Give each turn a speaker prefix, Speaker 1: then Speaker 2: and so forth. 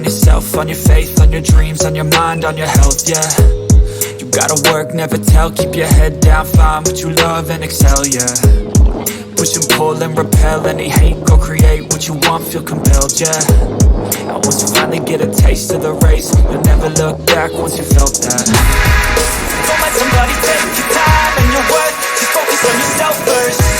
Speaker 1: on yourself, on your faith, on your dreams, on your mind, on your health, yeah. You gotta work, never tell, keep your head down, find what you love and excel, yeah. Push and pull and repel any hate, go create what you want, feel compelled, yeah. And once you finally get a taste of the race, you'll never look back once you felt that. Don't let somebody take your time and your worth, just focus on yourself first.